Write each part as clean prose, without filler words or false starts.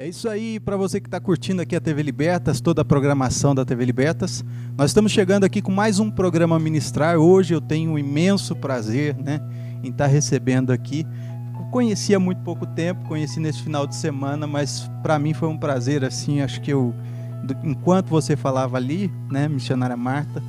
É isso aí, para você que está curtindo aqui a TV Libertas, toda a programação da TV Libertas. Nós estamos chegando aqui com mais um programa Ministrar. Hoje eu tenho um imenso prazer, né, em estar recebendo aqui. Conheci há muito pouco tempo, conheci nesse final de semana, mas para mim foi um prazer, assim, acho que enquanto você falava ali, né, missionária Marta,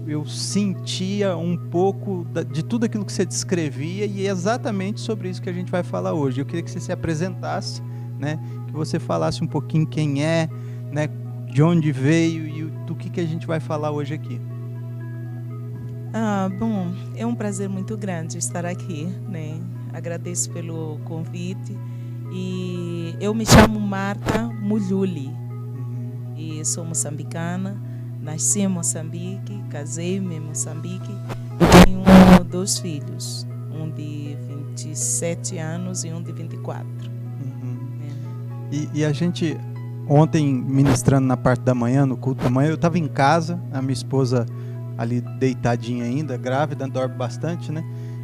eu sentia um pouco de tudo aquilo que você descrevia, e é exatamente sobre isso que a gente vai falar hoje. Eu queria que você se apresentasse, né, que você falasse um pouquinho quem é, né, de onde veio e do que a gente vai falar hoje aqui. Bom, é um prazer muito grande estar aqui, né? Agradeço pelo convite. E eu me chamo Marta Mulhuli, e sou moçambicana, nasci em Moçambique, casei-me em Moçambique e tenho 2 filhos, um de 27 anos e um de 24. E a gente, ontem, ministrando na parte da manhã, no culto da manhã, eu estava em casa, a minha esposa ali deitadinha ainda, grávida, dorme bastante, né?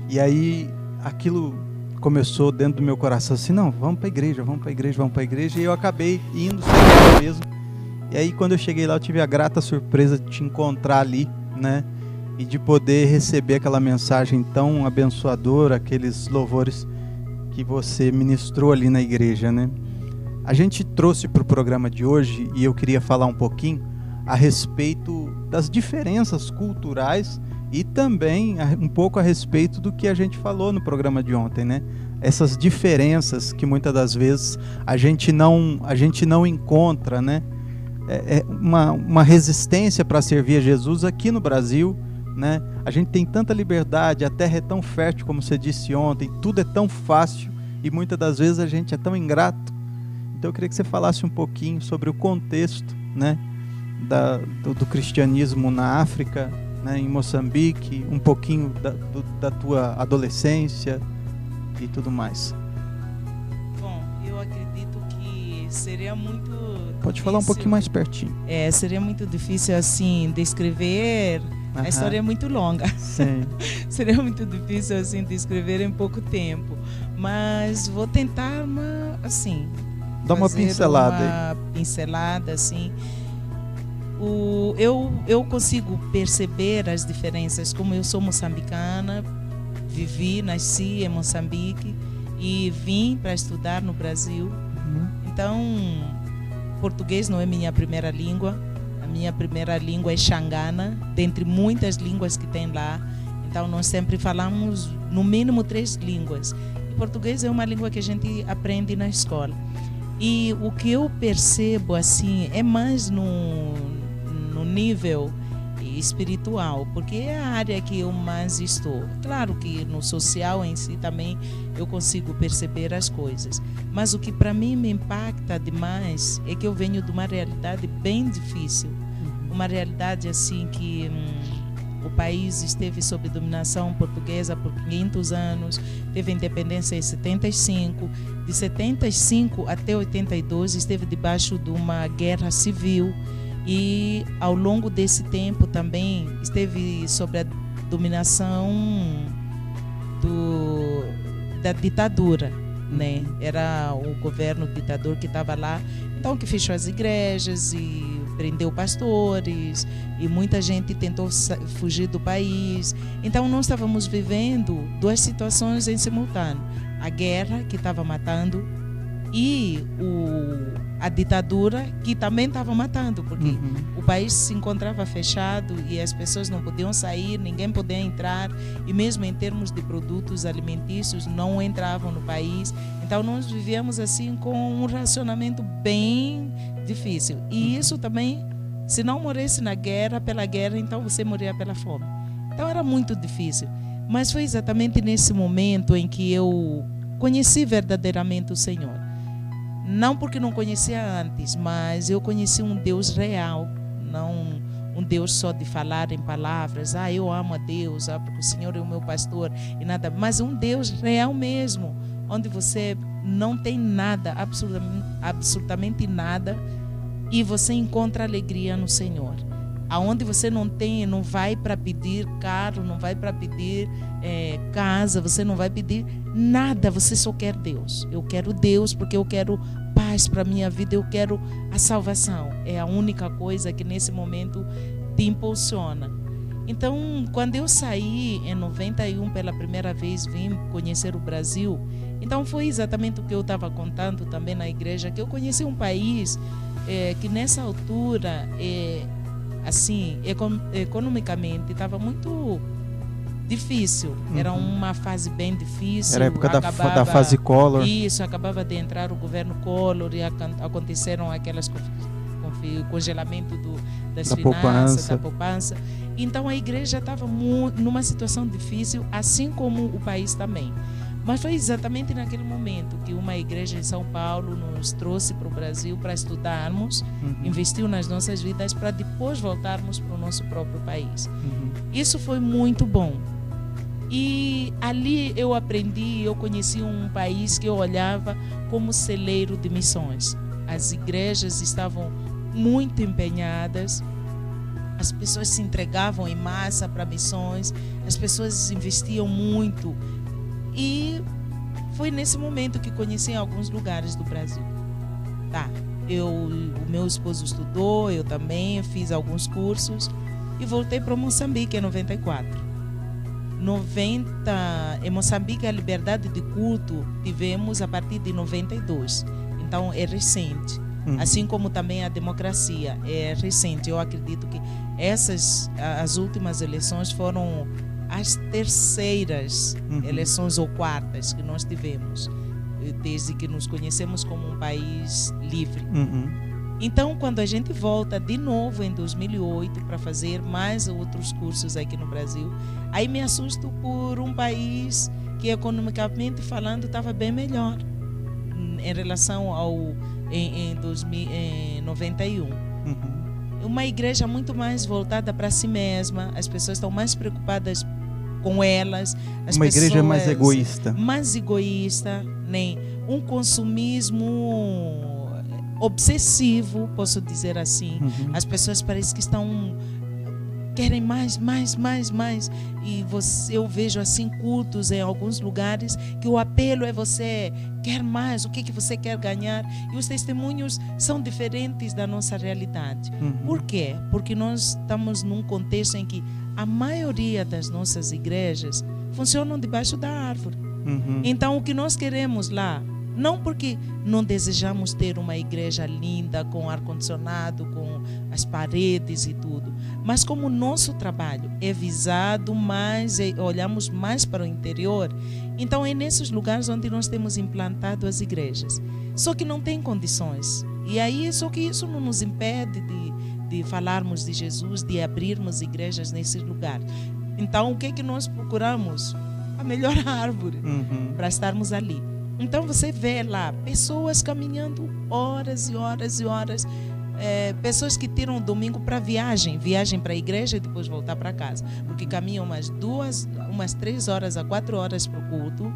E aí aquilo começou dentro do meu coração assim, não, vamos para a igreja, vamos para a igreja, vamos para a igreja. E eu acabei indo sem ela mesmo. E aí quando eu cheguei lá, eu tive a grata surpresa de te encontrar ali, né? E de poder receber aquela mensagem tão abençoadora, aqueles louvores que você ministrou ali na igreja, né? A gente trouxe para o programa de hoje, e eu queria falar um pouquinho a respeito das diferenças culturais e também um pouco a respeito do que a gente falou no programa de ontem, né? Essas diferenças que muitas das vezes a gente não encontra, né? Uma resistência para servir a Jesus aqui no Brasil, né? A gente tem tanta liberdade, a terra é tão fértil, como você disse ontem, tudo é tão fácil e muitas das vezes a gente é tão ingrato. Então eu queria que você falasse um pouquinho sobre o contexto, né, do cristianismo na África, né, em Moçambique, um pouquinho da tua adolescência e tudo mais. Bom, eu acredito que seria muito Pode difícil, falar um pouquinho mais pertinho. Seria muito difícil assim descrever. A história é muito longa. Sim. Seria muito difícil assim descrever em pouco tempo, mas vou tentar dá uma pincelada aí. Uma pincelada assim. Eu consigo perceber as diferenças, como eu sou moçambicana, nasci em Moçambique e vim para estudar no Brasil. Então, português não é minha primeira língua. A minha primeira língua é xangana, dentre muitas línguas que tem lá. Então, nós sempre falamos no mínimo 3 línguas. E português é uma língua que a gente aprende na escola. E o que eu percebo assim é mais no nível espiritual, porque é a área que eu mais estou. Claro que no social em si também eu consigo perceber as coisas, mas o que para mim me impacta demais é que eu venho de uma realidade bem difícil, uma realidade assim que o país esteve sob dominação portuguesa por 500 anos, teve independência em 75, de 75 até 82 esteve debaixo de uma guerra civil e ao longo desse tempo também esteve sob a dominação da ditadura, né? Era o governo ditador que estava lá, então que fechou as igrejas e prendeu pastores e muita gente tentou fugir do país. Então nós estávamos vivendo 2 situações em simultâneo: a guerra que estava matando e a ditadura que também estava matando, porque o país se encontrava fechado e as pessoas não podiam sair, ninguém podia entrar, e mesmo em termos de produtos alimentícios não entravam no país. Então nós vivíamos assim com um racionamento bem difícil. E isso também, se não morresse pela guerra, então você morria pela fome. Então era muito difícil. Mas foi exatamente nesse momento em que eu conheci verdadeiramente o Senhor. Não porque não conhecia antes, mas eu conheci um Deus real, não um Deus só de falar em palavras, eu amo a Deus, porque o Senhor é o meu pastor e nada, mas um Deus real mesmo, onde você não tem nada, absolutamente nada, e você encontra alegria no Senhor. Aonde você não vai para pedir carro, não vai para pedir casa, você não vai pedir nada, você só quer Deus. Eu quero Deus porque eu quero paz para a minha vida, eu quero a salvação. É a única coisa que nesse momento te impulsiona. Então, quando eu saí em 91 pela primeira vez, vim conhecer o Brasil, então foi exatamente o que eu estava contando também na igreja, que eu conheci um país que nessa altura, assim, economicamente estava muito difícil. Era uma fase bem difícil. Era a época da fase Collor. Isso, acabava de entrar o governo Collor e aconteceram aquelas congelamento das finanças, da poupança. Então a igreja estava numa situação difícil, assim como o país também. Mas foi exatamente naquele momento que uma igreja em São Paulo nos trouxe para o Brasil para estudarmos, investiu nas nossas vidas para depois voltarmos para o nosso próprio país. Isso foi muito bom. E ali eu aprendi, eu conheci um país que eu olhava como celeiro de missões. As igrejas estavam muito empenhadas, as pessoas se entregavam em massa para missões, as pessoas investiam muito. E foi nesse momento que conheci alguns lugares do Brasil. O meu esposo estudou, eu também fiz alguns cursos e voltei para Moçambique em 94. Em Moçambique a liberdade de culto tivemos a partir de 92. Então é recente. Assim como também a democracia é recente. Eu acredito que as últimas eleições foram as terceiras eleições ou quartas que nós tivemos, desde que nos conhecemos como um país livre. Então, quando a gente volta de novo em 2008 para fazer mais outros cursos aqui no Brasil, aí me assusto por um país que economicamente falando estava bem melhor em relação ao em 91. Uma igreja muito mais voltada para si mesma, as pessoas estão mais preocupadas com elas. Uma igreja mais egoísta. Mais egoísta, né? Um consumismo obsessivo, posso dizer assim. As pessoas parecem que querem mais. E eu vejo assim cultos em alguns lugares que o apelo é você quer mais, o que você quer ganhar. E os testemunhos são diferentes da nossa realidade. Por quê? Porque nós estamos num contexto em que a maioria das nossas igrejas funcionam debaixo da árvore. Então o que nós queremos lá, não porque não desejamos ter uma igreja linda, com ar-condicionado, com as paredes e tudo, mas como o nosso trabalho é visado mais, olhamos mais para o interior, então é nesses lugares onde nós temos implantado as igrejas. Só que não tem condições. E aí, só que isso não nos impede de falarmos de Jesus, de abrirmos igrejas nesses lugares. Então, o que é que nós procuramos? A melhor árvore para estarmos ali. Então você vê lá pessoas caminhando horas e horas e horas, pessoas que tiram o domingo para viagem para a igreja e depois voltar para casa, porque caminham umas 3 horas a 4 horas para o culto,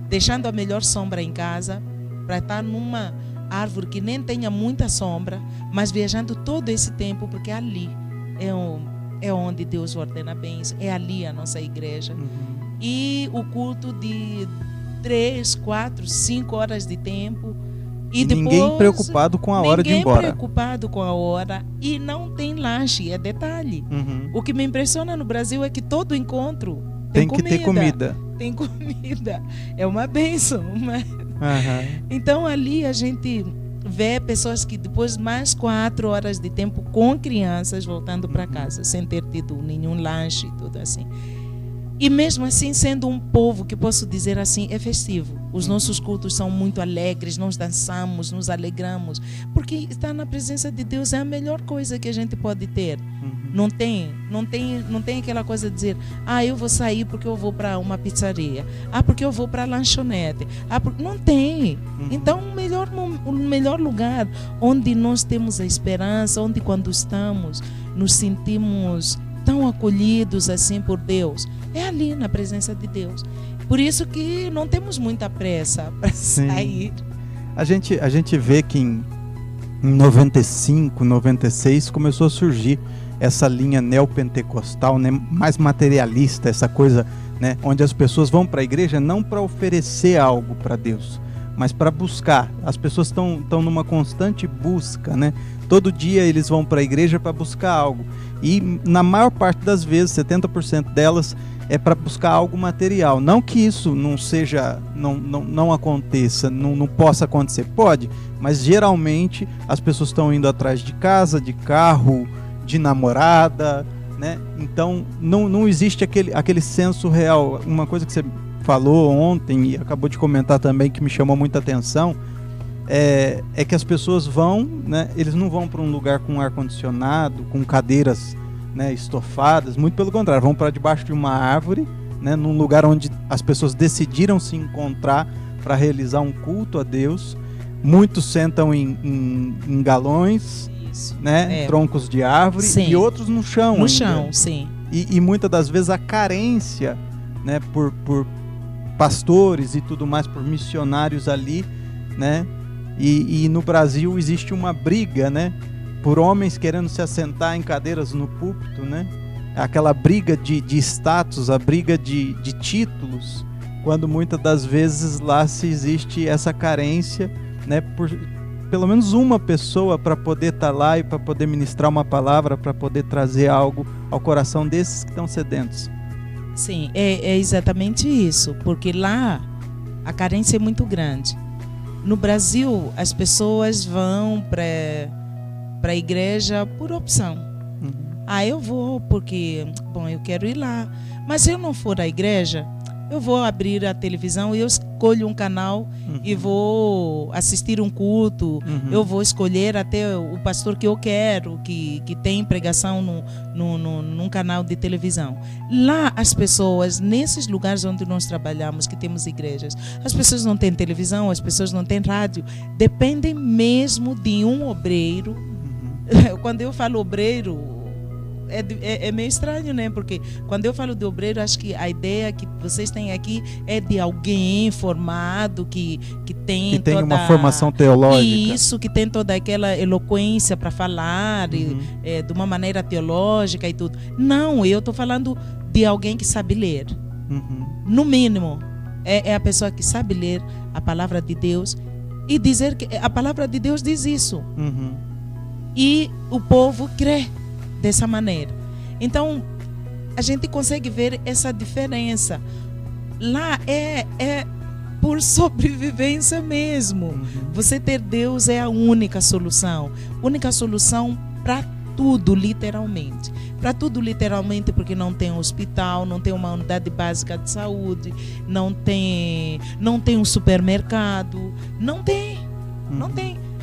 deixando a melhor sombra em casa para estar numa árvore que nem tenha muita sombra, mas viajando todo esse tempo, porque ali é onde Deus ordena bênçãos, é ali a nossa igreja. E o culto de 3, 4, 5 horas de tempo. E depois, ninguém preocupado com a hora de ir embora. Ninguém preocupado com a hora. E não tem lanche, é detalhe. O que me impressiona no Brasil é que todo encontro tem comida. Que ter comida. Tem comida. É uma bênção. Então ali a gente vê pessoas que depois mais 4 horas de tempo com crianças voltando para casa, sem ter tido nenhum lanche, tudo assim. E mesmo assim, sendo um povo que posso dizer assim, é festivo. Os nossos cultos são muito alegres, nós dançamos, nos alegramos, porque estar na presença de Deus é a melhor coisa que a gente pode ter. Não tem aquela coisa de dizer, eu vou sair porque eu vou para uma pizzaria, porque eu vou para a lanchonete. Não tem. Então, o melhor lugar onde nós temos a esperança, onde quando estamos, nos sentimos tão acolhidos assim por Deus, é ali na presença de Deus. Por isso que não temos muita pressa para sair. A gente vê que em 95, 96 começou a surgir essa linha neopentecostal, né, mais materialista, essa coisa, né, onde as pessoas vão para a igreja não para oferecer algo para Deus, mas para buscar. As pessoas estão numa constante busca, né? Todo dia eles vão para a igreja para buscar algo. E na maior parte das vezes, 70% delas é para buscar algo material. Não que isso não seja, não aconteça, não possa acontecer. Pode, mas geralmente as pessoas estão indo atrás de casa, de carro, de namorada, né? Então não existe aquele senso real. Uma coisa que você falou ontem e acabou de comentar também, que me chamou muita atenção, é que as pessoas vão, né? Eles não vão para um lugar com ar-condicionado, com cadeiras, né, estofadas, muito pelo contrário, vão para debaixo de uma árvore, né, num lugar onde as pessoas decidiram se encontrar para realizar um culto a Deus. Muitos sentam em galões, né, troncos de árvore, sim, e outros no chão. No chão, sim. E muitas das vezes a carência, né, por pastores e tudo mais, por missionários ali, né, e no Brasil existe uma briga, né, por homens querendo se assentar em cadeiras no púlpito, né? Aquela briga de status, a briga de títulos, quando muitas das vezes lá se existe essa carência, né? Por pelo menos uma pessoa para poder estar lá e para poder ministrar uma palavra, para poder trazer algo ao coração desses que estão sedentos. Sim, é exatamente isso, porque lá a carência é muito grande. No Brasil, as pessoas vão para a igreja por opção. Eu vou porque, eu quero ir lá. Mas se eu não for à igreja, eu vou abrir a televisão e eu escolho um canal e vou assistir um culto. Eu vou escolher até o pastor que eu quero, que tem pregação num canal de televisão. Lá as pessoas, nesses lugares onde nós trabalhamos, que temos igrejas, as pessoas não têm televisão, as pessoas não têm rádio, dependem mesmo de um obreiro. Quando eu falo obreiro, é meio estranho, né? Porque quando eu falo de obreiro, acho que a ideia que vocês têm aqui é de alguém formado, que tem toda uma formação teológica. Isso, que tem toda aquela eloquência para falar, de uma maneira teológica e tudo. Não, eu estou falando de alguém que sabe ler. No mínimo, é a pessoa que sabe ler a palavra de Deus e dizer que a palavra de Deus diz isso. E o povo crê dessa maneira. Então, a gente consegue ver essa diferença. Lá é por sobrevivência mesmo. Você ter Deus é a única solução. Única solução para tudo, literalmente. Para tudo, literalmente, porque não tem hospital, não tem uma unidade básica de saúde, não tem um supermercado, não tem.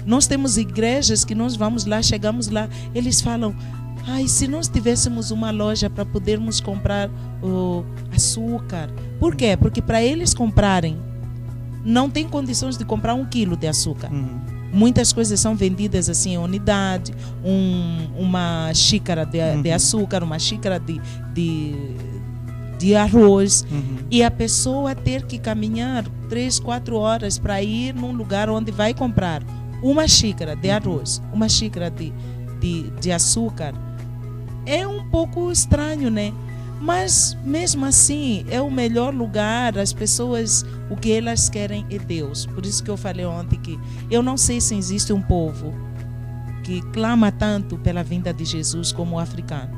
Nós temos igrejas que nós vamos lá, chegamos lá, eles falam: se nós tivéssemos uma loja para podermos comprar o açúcar. Por quê? Porque para eles comprarem, não tem condições de comprar 1 quilo de açúcar. Muitas coisas são vendidas assim em unidade, uma xícara de açúcar, uma xícara de arroz, e a pessoa ter que caminhar 3, 4 horas para ir num lugar onde vai comprar uma xícara de arroz, uma xícara de açúcar. É um pouco estranho, né? Mas mesmo assim é o melhor lugar. As pessoas, o que elas querem é Deus. Por isso que eu falei ontem que eu não sei se existe um povo que clama tanto pela vinda de Jesus como o africano.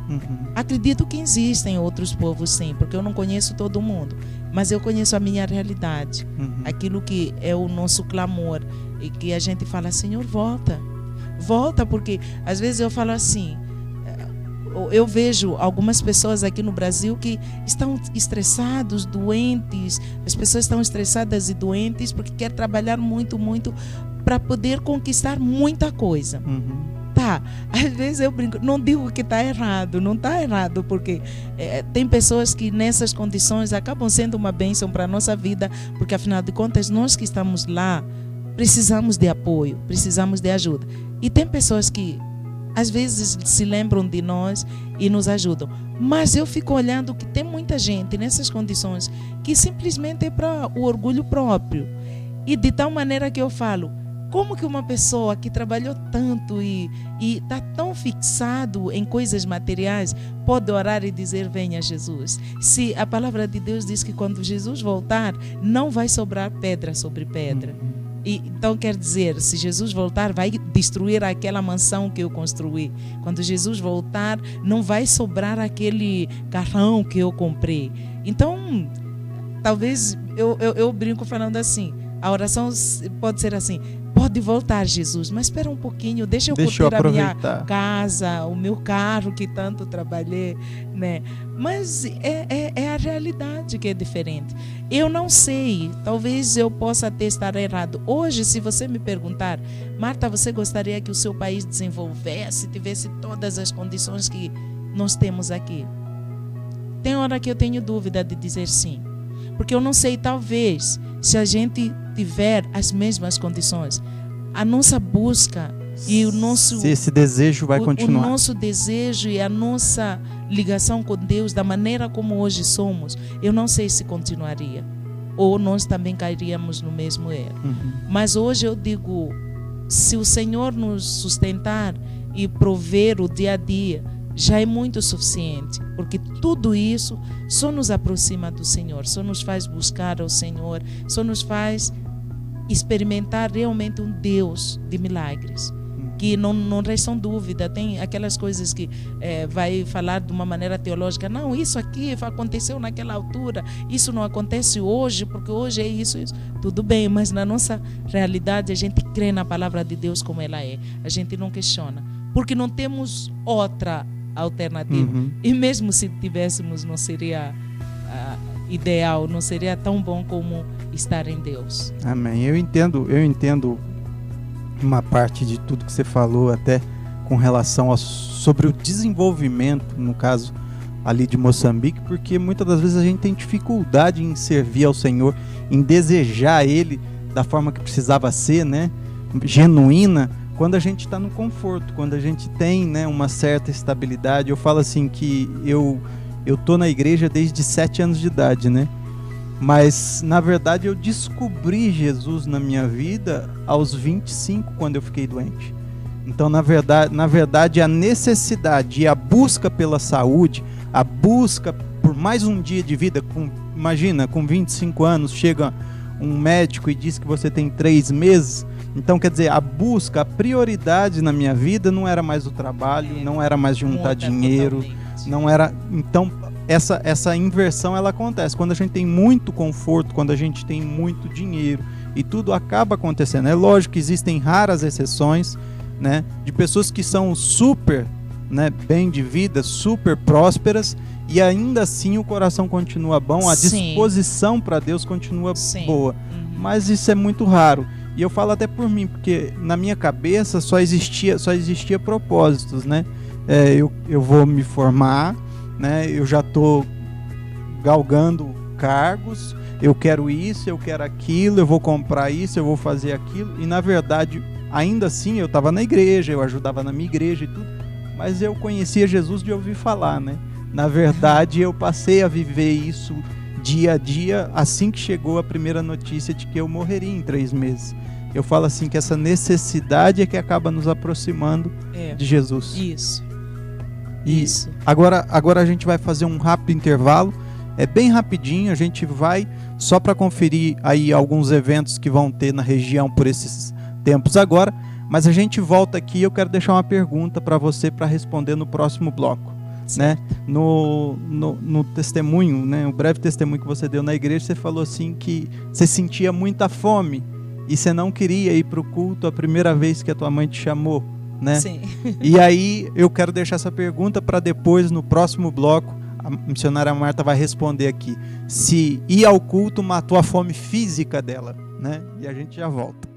Acredito que existem outros povos, sim, porque eu não conheço todo mundo, mas eu conheço a minha realidade, aquilo que é o nosso clamor, e que a gente fala: Senhor, volta, porque às vezes eu falo assim, eu vejo algumas pessoas aqui no Brasil que estão estressados, doentes. As pessoas estão estressadas e doentes porque querem trabalhar muito, muito para poder conquistar muita coisa. Tá, às vezes eu brinco, não digo que está errado, não está errado, porque tem pessoas que nessas condições acabam sendo uma bênção para a nossa vida, porque afinal de contas nós que estamos lá precisamos de apoio, precisamos de ajuda. E tem pessoas que às vezes se lembram de nós e nos ajudam. Mas eu fico olhando que tem muita gente nessas condições que simplesmente é para o orgulho próprio. E de tal maneira que eu falo: como que uma pessoa que trabalhou tanto e está tão fixado em coisas materiais pode orar e dizer: venha Jesus? Se a palavra de Deus diz que quando Jesus voltar, não vai sobrar pedra sobre pedra. E, então quer dizer, se Jesus voltar, vai destruir aquela mansão que eu construí. Quando Jesus voltar, não vai sobrar aquele carrão que eu comprei. Então, talvez eu brinco falando assim, a oração pode ser assim: pode voltar, Jesus, mas espera um pouquinho, deixa eu curtir a minha casa, o meu carro que tanto trabalhei, né? Mas é a realidade que é diferente. Eu não sei, talvez eu possa até estar errado. Hoje, se você me perguntar, Marta, você gostaria que o seu país desenvolvesse, tivesse todas as condições que nós temos aqui? Tem hora que eu tenho dúvida de dizer sim. Porque eu não sei, talvez, se a gente tiver as mesmas condições, a nossa busca e o nosso... Se esse desejo vai continuar. O nosso desejo e a nossa ligação com Deus, da maneira como hoje somos, eu não sei se continuaria. Ou nós também cairíamos no mesmo erro. Mas hoje eu digo, se o Senhor nos sustentar e prover o dia a dia, já é muito suficiente, porque tudo isso só nos aproxima do Senhor, só nos faz buscar ao Senhor, só nos faz experimentar realmente um Deus de milagres, que não restam dúvida. Tem aquelas coisas que vai falar de uma maneira teológica, não, isso aqui aconteceu naquela altura, isso não acontece hoje, porque hoje é isso. Tudo bem, mas na nossa realidade a gente crê na palavra de Deus como ela é, a gente não questiona, porque não temos outra alternativa. E mesmo se tivéssemos, não seria ideal, não seria tão bom como estar em Deus. Amém. Eu entendo uma parte de tudo que você falou, até com relação sobre o desenvolvimento, no caso ali de Moçambique, porque muitas das vezes a gente tem dificuldade em servir ao Senhor, em desejar Ele da forma que precisava ser, né? Genuína, quando a gente está no conforto, quando a gente tem, né, uma certa estabilidade. Eu falo assim que eu tô na igreja desde 7 anos de idade, né? Mas, na verdade, eu descobri Jesus na minha vida aos 25, quando eu fiquei doente. Então, na verdade, a necessidade e a busca pela saúde, a busca por mais um dia de vida, imagina, com 25 anos, chega um médico e diz que você tem 3 meses... Então, quer dizer, a busca, a prioridade na minha vida não era mais o trabalho, não era mais juntar dinheiro, totalmente. Não era... Então, essa inversão, ela acontece quando a gente tem muito conforto, quando a gente tem muito dinheiro, e tudo acaba acontecendo. É lógico que existem raras exceções, né, de pessoas que são super, né, bem de vida, super prósperas, e ainda assim o coração continua bom, a disposição para Deus continua boa. Mas isso é muito raro. E eu falo até por mim, porque na minha cabeça só existia propósitos, né? Eu vou me formar, né? Eu já estou galgando cargos, eu quero isso, eu quero aquilo, eu vou comprar isso, eu vou fazer aquilo. E na verdade, ainda assim, eu estava na igreja, eu ajudava na minha igreja e tudo, mas eu conhecia Jesus de ouvir falar, né? Na verdade, eu passei a viver isso dia a dia, assim que chegou a primeira notícia de que eu morreria em 3 meses. Eu falo assim que essa necessidade é que acaba nos aproximando de Jesus. Isso. Agora a gente vai fazer um rápido intervalo, é bem rapidinho, a gente vai só para conferir aí alguns eventos que vão ter na região por esses tempos agora, mas a gente volta aqui e eu quero deixar uma pergunta para você para responder no próximo bloco. Né? No testemunho, né? O breve testemunho que você deu na igreja, você falou assim que você sentia muita fome e você não queria ir para o culto a primeira vez que a tua mãe te chamou, né? Sim. E aí eu quero deixar essa pergunta para depois, no próximo bloco, a missionária Marta vai responder aqui se ir ao culto matou a fome física dela, né? E a gente já volta.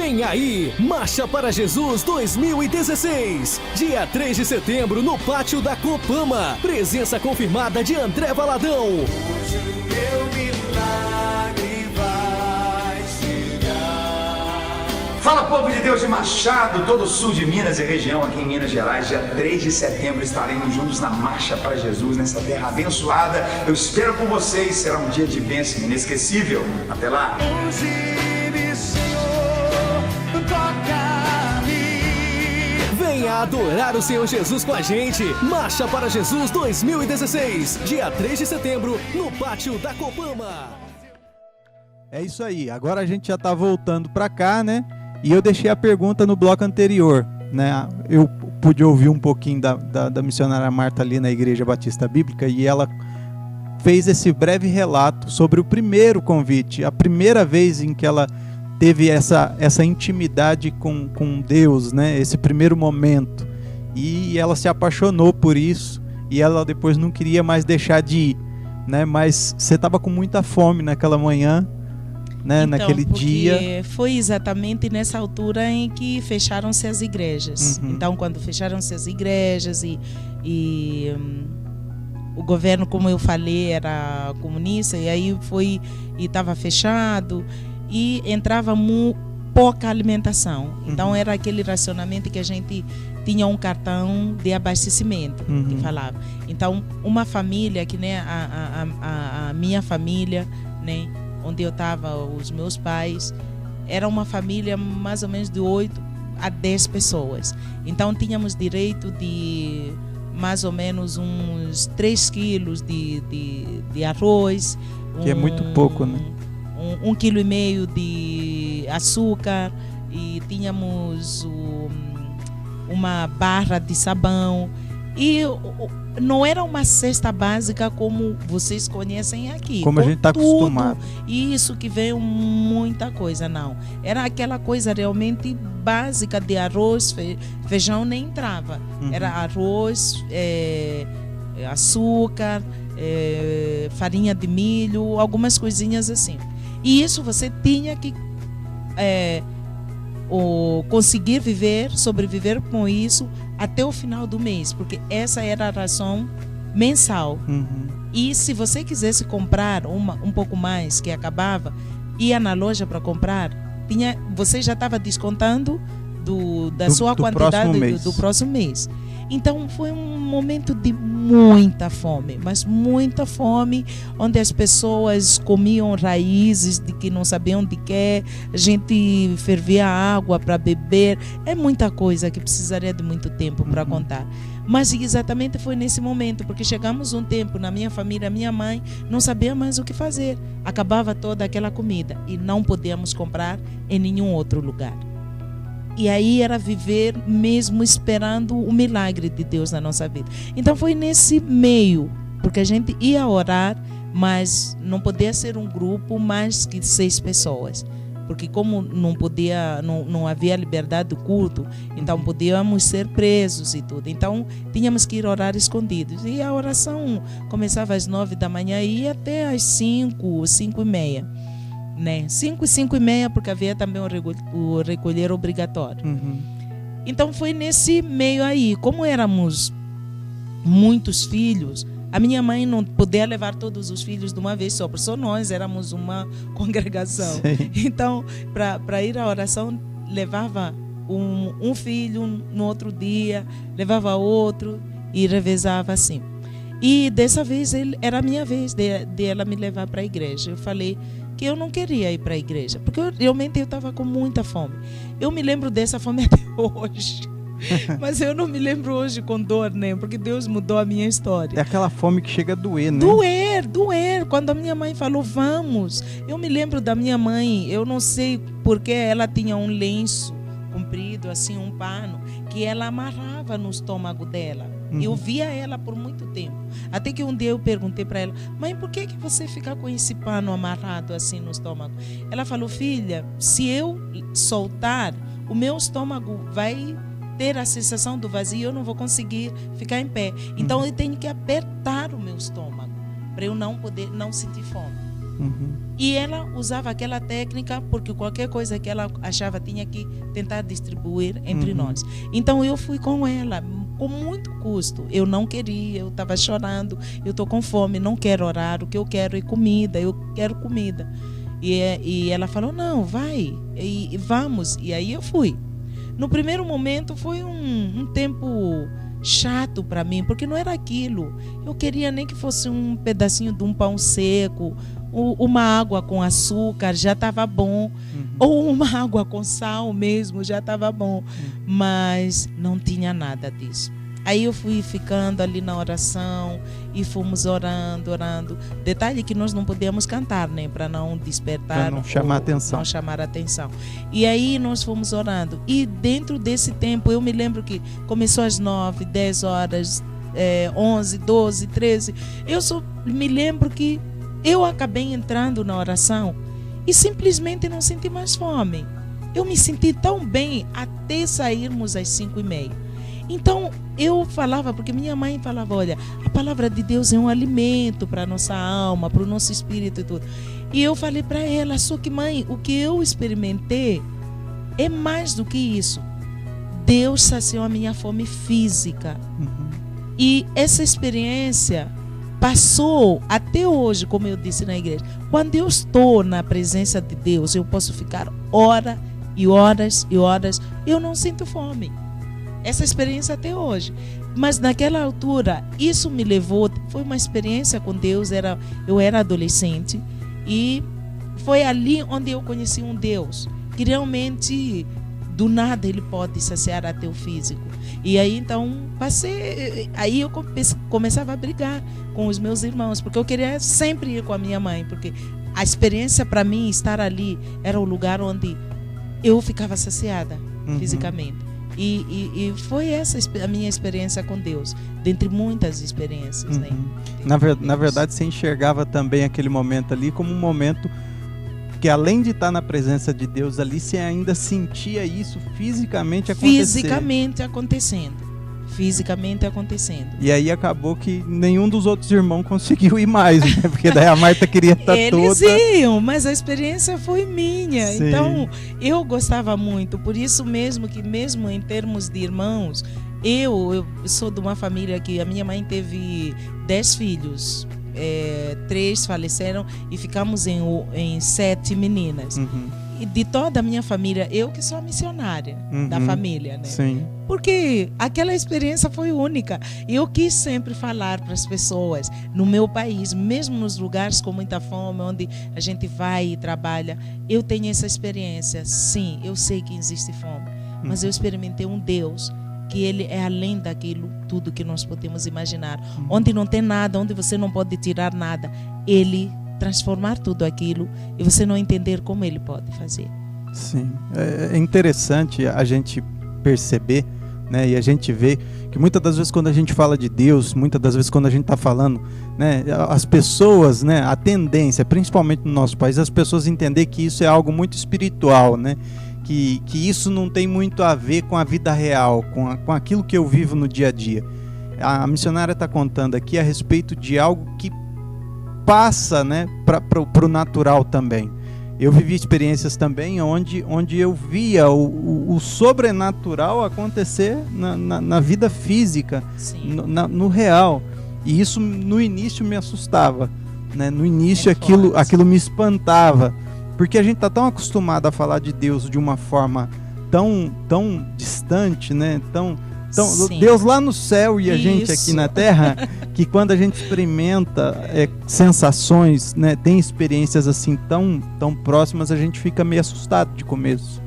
Vem aí, Marcha para Jesus 2016. Dia 3 de setembro, no Pátio da Copama. Presença confirmada de André Valadão. Hoje o meu milagre vai chegar. Fala, povo de Deus de Machado, todo o sul de Minas e região aqui em Minas Gerais. Dia 3 de setembro estaremos juntos na Marcha para Jesus, nessa terra abençoada. Eu espero por vocês, será um dia de bênção inesquecível. Até lá! Venha adorar o Senhor Jesus com a gente. Marcha para Jesus 2016. Dia 3 de setembro, no Pátio da Copama. É isso aí. Agora a gente já tá voltando para cá, né? E eu deixei a pergunta no bloco anterior, né? Eu pude ouvir um pouquinho da missionária Marta ali na Igreja Batista Bíblica e ela fez esse breve relato sobre o primeiro convite, a primeira vez em que ela teve essa intimidade com Deus, né? Esse primeiro momento. E ela se apaixonou por isso e ela depois não queria mais deixar de ir, né? Mas você estava com muita fome naquela manhã, né? Então, naquele dia. Foi exatamente nessa altura em que fecharam-se as igrejas. Então, quando fecharam-se as igrejas e o governo, como eu falei, era comunista, e aí estava fechado e entrava pouca alimentação. Então era aquele racionamento que a gente tinha um cartão de abastecimento, que falava. Então, uma família que, né, a minha família, né, onde eu estava, os meus pais, era uma família mais ou menos de 8 a 10 pessoas. Então tínhamos direito de mais ou menos uns 3 quilos de arroz. Que é muito pouco, né? 1,5 quilo de açúcar, e tínhamos uma barra de sabão. E não era uma cesta básica como vocês conhecem aqui. Como a gente está acostumado. Isso que veio muita coisa, não. Era aquela coisa realmente básica de arroz, feijão nem entrava. Era arroz, açúcar, farinha de milho, algumas coisinhas assim. E isso você tinha que conseguir sobreviver com isso até o final do mês, porque essa era a ração mensal. E se você quisesse comprar um pouco mais, que acabava, ia na loja para comprar, você já estava descontando da sua quantidade do próximo mês. Então foi um momento de muita fome, mas muita fome, onde as pessoas comiam raízes de que não sabiam de que, a gente fervia água para beber. É muita coisa que precisaria de muito tempo para contar. Mas exatamente foi nesse momento, porque chegamos um tempo na minha família, minha mãe não sabia mais o que fazer. Acabava toda aquela comida e não podíamos comprar em nenhum outro lugar. E aí era viver mesmo esperando o milagre de Deus na nossa vida. Então foi nesse meio, porque a gente ia orar, mas não podia ser um grupo mais que 6 pessoas. Porque como não havia liberdade do culto, então podíamos ser presos e tudo. Então tínhamos que ir orar escondidos. E a oração começava às 9 da manhã e ia até às 5, 5:30. Né? 5 e 5:30, porque havia também o recolher obrigatório. Então foi nesse meio aí. Como éramos muitos filhos, a minha mãe não podia levar todos os filhos de uma vez só, porque só nós éramos uma congregação. Sim. Então, para ir à oração, levava um filho no outro dia, levava outro e revezava assim. E dessa vez era a minha vez de ela me levar para a igreja. Eu falei que eu não queria ir para a igreja, porque realmente eu estava com muita fome. Eu me lembro dessa fome até hoje. Mas eu não me lembro hoje com dor, né? Porque Deus mudou a minha história. É aquela fome que chega a doer, né? Doer. Quando a minha mãe falou, vamos. Eu me lembro da minha mãe, eu não sei porque ela tinha um lenço comprido, assim, um pano, que ela amarrava no estômago dela. Eu via ela por muito tempo. Até que um dia eu perguntei para ela, mãe, por que você fica com esse pano amarrado assim no estômago? Ela falou, filha, se eu soltar, o meu estômago vai ter a sensação do vazio, eu não vou conseguir ficar em pé. Então eu tenho que apertar o meu estômago para eu não sentir fome. E ela usava aquela técnica porque qualquer coisa que ela achava tinha que tentar distribuir entre nós. Então eu fui com ela, com muito custo. Eu não queria, eu estava chorando, eu estou com fome, não quero orar, o que eu quero é comida, eu quero comida. E ela falou, não, vai, e vamos. E aí eu fui. No primeiro momento foi um tempo chato para mim, porque não era aquilo. Eu queria nem que fosse um pedacinho de um pão seco, uma água com açúcar, já estava bom. Ou uma água com sal mesmo, já estava bom. Mas não tinha nada disso. Aí eu fui ficando ali na oração e fomos orando. Detalhe que nós não podíamos cantar, né? Para não despertar. Para não chamar atenção. Não chamar atenção. E aí nós fomos orando. E dentro desse tempo, eu me lembro que começou às 9, 10 horas, 11, 12, 13. Eu só me lembro que eu acabei entrando na oração e simplesmente não senti mais fome. Eu me senti tão bem até sairmos às 5:30. Então, eu falava, porque minha mãe falava, olha, a palavra de Deus é um alimento para a nossa alma, para o nosso espírito e tudo. E eu falei para ela, só que mãe, o que eu experimentei é mais do que isso. Deus saciou a minha fome física. E essa experiência passou até hoje, como eu disse na igreja. Quando eu estou na presença de Deus, eu posso ficar horas e horas e horas, eu não sinto fome. Essa experiência até hoje. Mas naquela altura, isso me levou, foi uma experiência com Deus, eu era adolescente, e foi ali onde eu conheci um Deus, que realmente, do nada, Ele pode saciar até o físico. E aí, então, aí eu começava a brigar com os meus irmãos, porque eu queria sempre ir com a minha mãe, porque a experiência para mim, estar ali, era o lugar onde eu ficava saciada fisicamente. E foi essa a minha experiência com Deus, dentre muitas experiências. Né? Na verdade, você enxergava também aquele momento ali como um momento que, além de estar na presença de Deus ali, você ainda sentia isso fisicamente acontecendo. E aí acabou que nenhum dos outros irmãos conseguiu ir mais, né? Porque daí a Marta queria estar toda... Eles iam, mas a experiência foi minha. Sim. Então, eu gostava muito. Por isso mesmo que, mesmo em termos de irmãos, eu sou de uma família que a minha mãe teve 10 filhos. 3 faleceram e ficamos em 7 meninas. E de toda a minha família, eu que sou a missionária da família, né? Sim. Porque aquela experiência foi única. E eu quis sempre falar para as pessoas no meu país, mesmo nos lugares com muita fome, onde a gente vai e trabalha, eu tenho essa experiência. Sim, eu sei que existe fome, mas eu experimentei um Deus que Ele é além daquilo tudo que nós podemos imaginar. Onde não tem nada, onde você não pode tirar nada, Ele transformar tudo aquilo e você não entender como Ele pode fazer. Sim, é interessante a gente perceber, né, e a gente vê que muitas das vezes quando a gente fala de Deus, muitas das vezes quando a gente está falando, né, as pessoas, né, a tendência, principalmente no nosso país, as pessoas entender que isso é algo muito espiritual, né, que isso não tem muito a ver com a vida real, com aquilo que eu vivo no dia a dia. A missionária está contando aqui a respeito de algo que passa, né, para o natural também. Eu vivi experiências também onde eu via o sobrenatural acontecer na vida física, no real. E isso no início me assustava, né? No início aquilo me espantava, porque a gente está tão acostumado a falar de Deus de uma forma tão distante, né? Tão Deus lá no céu e a gente aqui na terra, que quando a gente experimenta sensações, né, tem experiências assim tão próximas, a gente fica meio assustado de começo.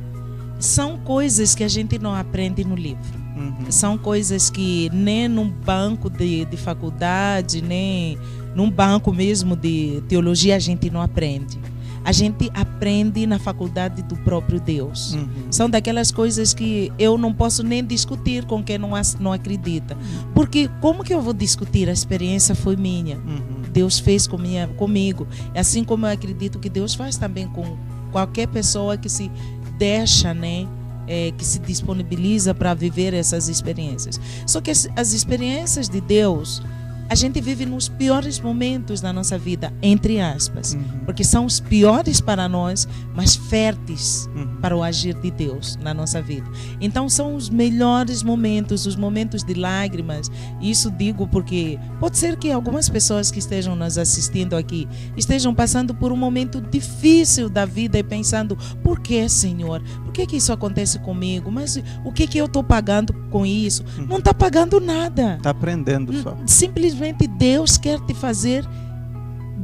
São coisas que a gente não aprende no livro. São coisas que nem num banco de faculdade, nem num banco mesmo de teologia a gente não aprende. A gente aprende na faculdade do próprio Deus. São daquelas coisas que eu não posso nem discutir com quem não acredita. Porque como que eu vou discutir? A experiência foi minha. Deus fez comigo. Assim como eu acredito que Deus faz também com qualquer pessoa que se deixa, né? Que se disponibiliza para viver essas experiências. Só que as experiências de Deus, a gente vive nos piores momentos da nossa vida, entre aspas, Uhum. porque são os piores para nós, mas férteis Uhum. para o agir de Deus na nossa vida. Então são os melhores momentos, os momentos de lágrimas. Isso digo porque pode ser que algumas pessoas que estejam nos assistindo aqui estejam passando por um momento difícil da vida e pensando: por que, Senhor? Por que isso acontece comigo? Mas o que eu estou pagando com isso? Não está pagando nada. Tá aprendendo só. Simplesmente Deus quer te fazer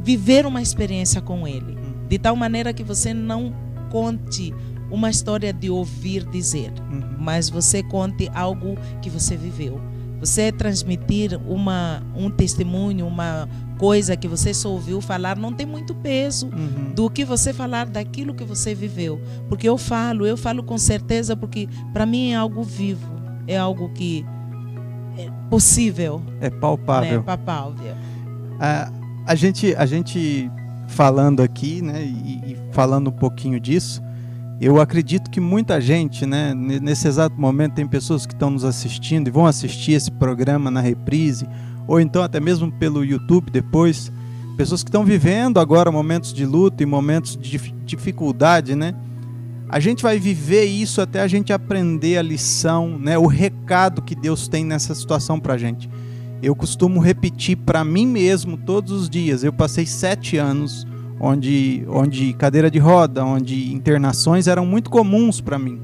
viver uma experiência com Ele, de tal maneira que você não conte uma história de ouvir dizer, Uhum. mas você conte algo que você viveu. Você transmitir um testemunho, uma coisa que você só ouviu falar, não tem muito peso Uhum. do que você falar daquilo que você viveu. Porque eu falo com certeza, porque para mim é algo vivo, é algo que é possível, É palpável. né? Palpável. A gente falando aqui, né, e falando um pouquinho disso, eu acredito que muita gente, né, nesse exato momento tem pessoas que estão nos assistindo e vão assistir esse programa na reprise, ou então até mesmo pelo YouTube depois, pessoas que estão vivendo agora momentos de luta e momentos de dificuldade, né? A gente vai viver isso até a gente aprender a lição, né, o recado que Deus tem nessa situação pra gente. Eu costumo repetir para mim mesmo todos os dias. Eu passei 7 anos onde cadeira de roda, onde internações eram muito comuns para mim.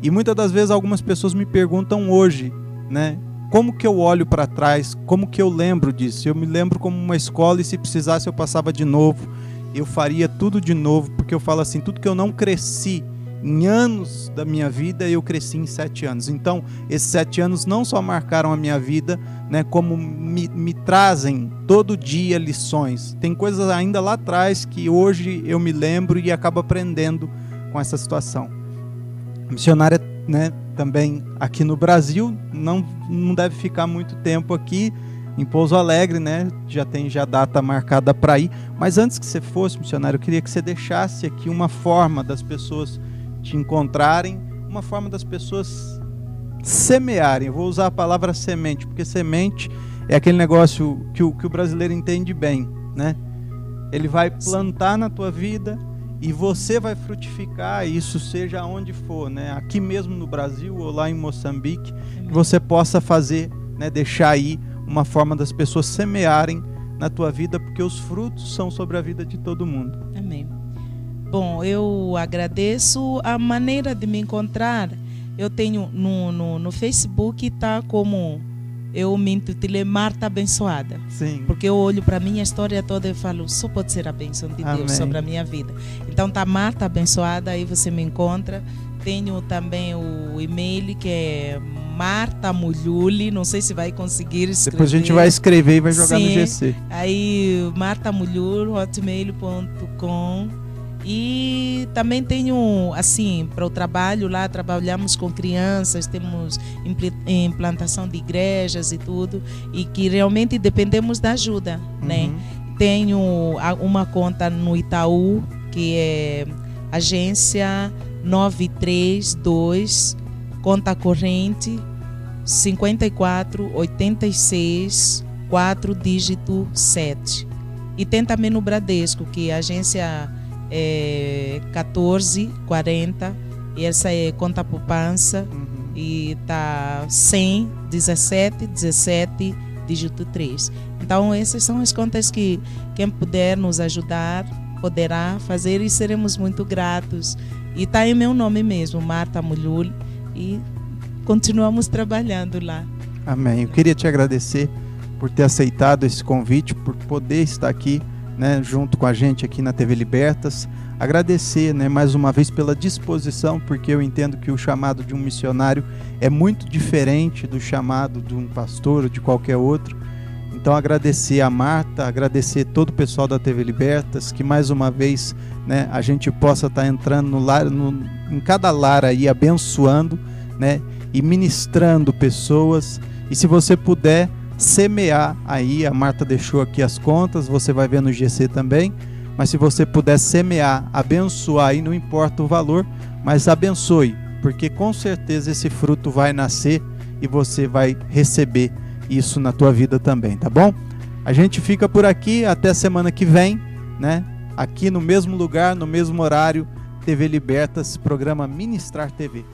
E muitas das vezes algumas pessoas me perguntam hoje, né, como que eu olho para trás, como que eu lembro disso? Eu me lembro como uma escola e se precisasse eu passava de novo. Eu faria tudo de novo, porque eu falo assim, tudo que eu não cresci em anos da minha vida, eu cresci em 7 anos. Então, esses 7 anos não só marcaram a minha vida, né, como me trazem todo dia lições. Tem coisas ainda lá atrás que hoje eu me lembro e acabo aprendendo com essa situação. Missionária, né, também aqui no Brasil, não deve ficar muito tempo aqui em Pouso Alegre, né? Já tem data marcada para ir. Mas antes que você fosse, missionário, eu queria que você deixasse aqui uma forma das pessoas te encontrarem, uma forma das pessoas semearem. Eu vou usar a palavra semente, porque semente é aquele negócio que o brasileiro entende bem, né? Ele vai plantar na tua vida e você vai frutificar, isso seja onde for, né? Aqui mesmo no Brasil ou lá em Moçambique, que você possa fazer, né? Deixar aí uma forma das pessoas semearem na tua vida, porque os frutos são sobre a vida de todo mundo. Amém. Bom, eu agradeço a maneira de me encontrar. Eu tenho no Facebook, tá como eu me intitulei Marta Abençoada. Sim. Porque eu olho para a minha história toda e falo, só pode ser a bênção de Deus Amém. sobre a minha vida. Então tá Marta Abençoada, aí você me encontra. Tenho também o e-mail que é Marta Mulhuli, não sei se vai conseguir escrever. Depois a gente vai escrever e vai jogar Sim. no GC. Aí martamulhul@hotmail.com. E também tenho, assim, para o trabalho lá, trabalhamos com crianças, temos implantação de igrejas e tudo, e que realmente dependemos da ajuda, né? Tenho uma conta no Itaú, que é agência 932, conta corrente 5486 4 dígito 7. E tem também no Bradesco, que é a agência 1440, e essa é conta poupança, e tá 100 17 17 dígito 3. Então essas são as contas que quem puder nos ajudar poderá fazer e seremos muito gratos. E tá em meu nome mesmo, Marta Mulhul, e continuamos trabalhando lá. Amém. Eu queria te agradecer por ter aceitado esse convite, por poder estar aqui, né, junto com a gente aqui na TV Libertas. Agradecer, né, mais uma vez pela disposição, porque eu entendo que o chamado de um missionário é muito diferente do chamado de um pastor ou de qualquer outro. Então agradecer a Marta, agradecer todo o pessoal da TV Libertas, que mais uma vez, né, a gente possa estar entrando no lar, em cada lar aí, abençoando, né, e ministrando pessoas. E se você puder semear aí, a Marta deixou aqui as contas, você vai ver no GC também, mas se você puder semear, abençoar aí, não importa o valor, mas abençoe, porque com certeza esse fruto vai nascer e você vai receber isso na tua vida também, tá bom? A gente fica por aqui até semana que vem, né? Aqui no mesmo lugar, no mesmo horário, TV Libertas, programa Ministrar TV.